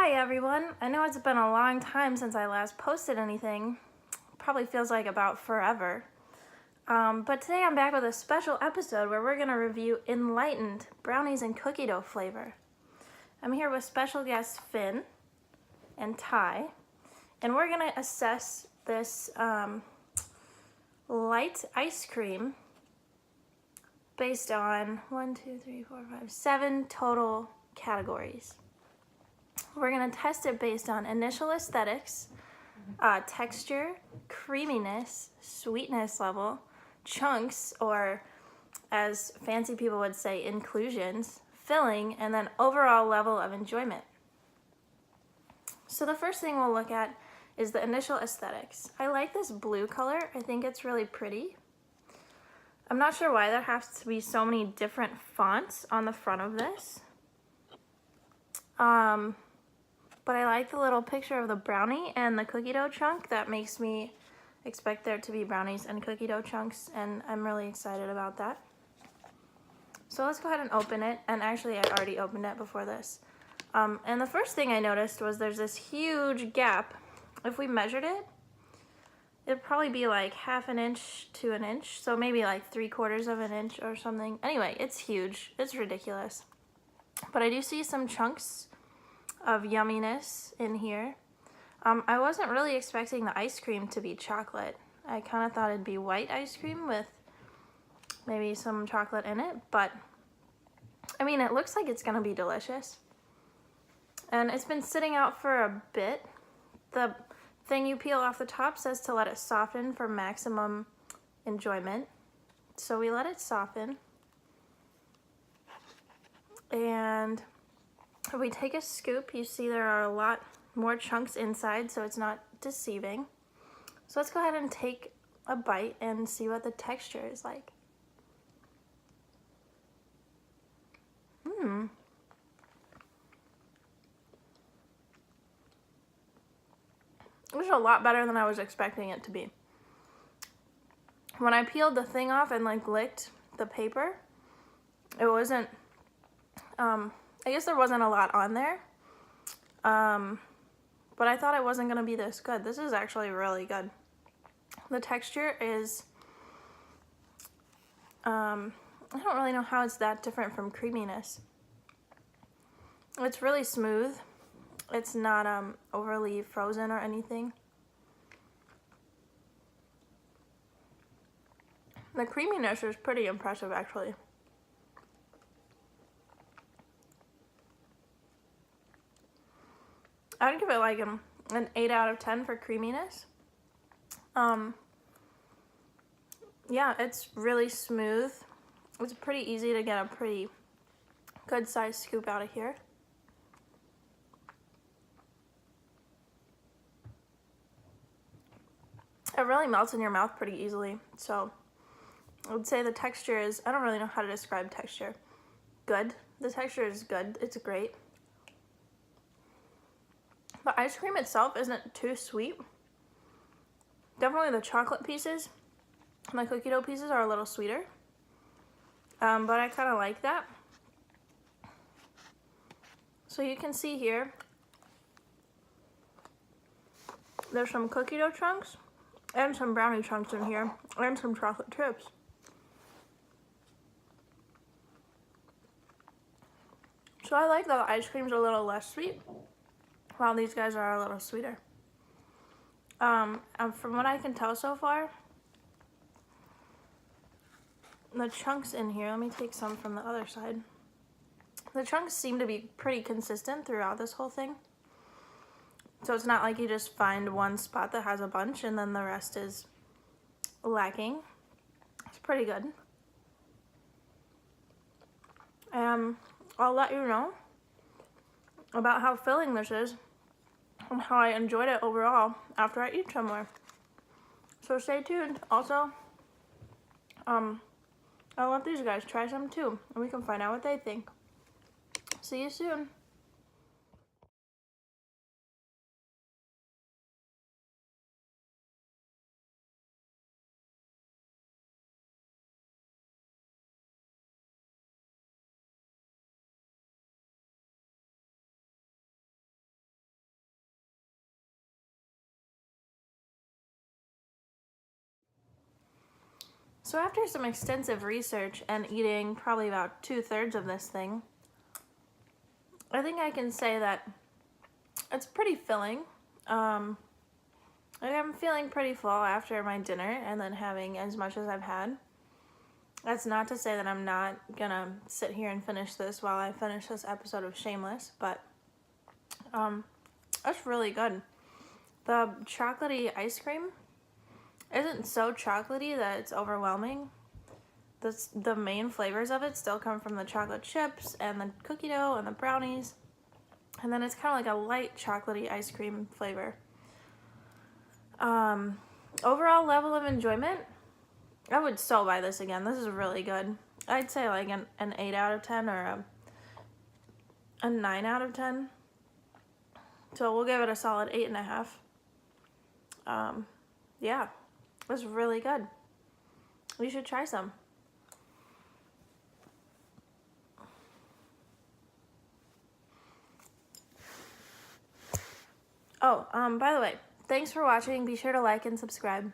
Hi everyone! I know it's been a long time since I last posted anything. Probably feels like about forever. But today I'm back with a special episode where we're going to review Enlightened brownies and cookie dough flavor. I'm here with special guests Finn and Ty, and we're going to assess this light ice cream based on 7 total categories. We're going to test it based on initial aesthetics, texture, creaminess, sweetness level, chunks, or as fancy people would say, inclusions, filling, and then overall level of enjoyment. So the first thing we'll look at is the initial aesthetics. I like this blue color. I think it's really pretty. I'm not sure why there has to be so many different fonts on the front of this. But I like the little picture of the brownie and the cookie dough chunk. That makes me expect there to be brownies and cookie dough chunks, and I'm really excited about that. So let's go ahead and open it, and actually I already opened it before this. And the first thing I noticed was there's this huge gap. If we measured it, it'd probably be like 1/2 inch to 1 inch, so maybe like 3/4 of an inch or something. Anyway, it's huge. It's ridiculous. But I do see some chunks of yumminess in here. I wasn't really expecting the ice cream to be chocolate. I kind of thought it'd be white ice cream with maybe some chocolate in it, but I mean, it looks like it's gonna be delicious. And it's been sitting out for a bit. The thing you peel off the top says to let it soften for maximum enjoyment. So we let it soften. And if we take a scoop, you see there are a lot more chunks inside, so it's not deceiving. So let's go ahead and take a bite and see what the texture is like. This is a lot better than I was expecting it to be. When I peeled the thing off and like licked the paper, it wasn't, I guess there wasn't a lot on there. But I thought it wasn't gonna be this good. This is actually really good. The texture is, I don't really know how it's that different from creaminess. It's really smooth. It's not overly frozen or anything. The creaminess is pretty impressive, actually. I'd give it like an 8 out of 10 for creaminess. Yeah, it's really smooth. It's pretty easy to get a pretty good sized scoop out of here. It really melts in your mouth pretty easily. So I would say the texture is, I don't really know how to describe texture. Good. The texture is good. It's great. The ice cream itself isn't too sweet. Definitely the chocolate pieces and the cookie dough pieces are a little sweeter. But I kind of like that. So you can see here, there's some cookie dough chunks and some brownie chunks in here and some chocolate chips. So I like that the ice cream's a little less sweet, while these guys are a little sweeter. From what I can tell so far, the chunks in here, let me take some from the other side. The chunks seem to be pretty consistent throughout this whole thing. So it's not like you just find one spot that has a bunch and then the rest is lacking. It's pretty good. I'll let you know about how filling this is and how I enjoyed it overall after I eat some more. So stay tuned. Also, I'll let these guys try some too, and we can find out what they think. See you soon. So after some extensive research and eating probably about 2/3 of this thing, I think I can say that it's pretty filling. I'm feeling pretty full after my dinner and then having as much as I've had. That's not to say that I'm not gonna sit here and finish this while I finish this episode of Shameless, but that's really good. The chocolatey ice cream isn't so chocolatey that it's overwhelming. The main flavors of it still come from the chocolate chips and the cookie dough and the brownies. And then it's kind of like a light chocolatey ice cream flavor. Overall level of enjoyment, I would so buy this again. This is really good. I'd say like an 8 out of 10 or a 9 out of 10. So we'll give it a solid 8.5. Yeah, it was really good. You should try some. Oh, by the way, thanks for watching. Be sure to like and subscribe.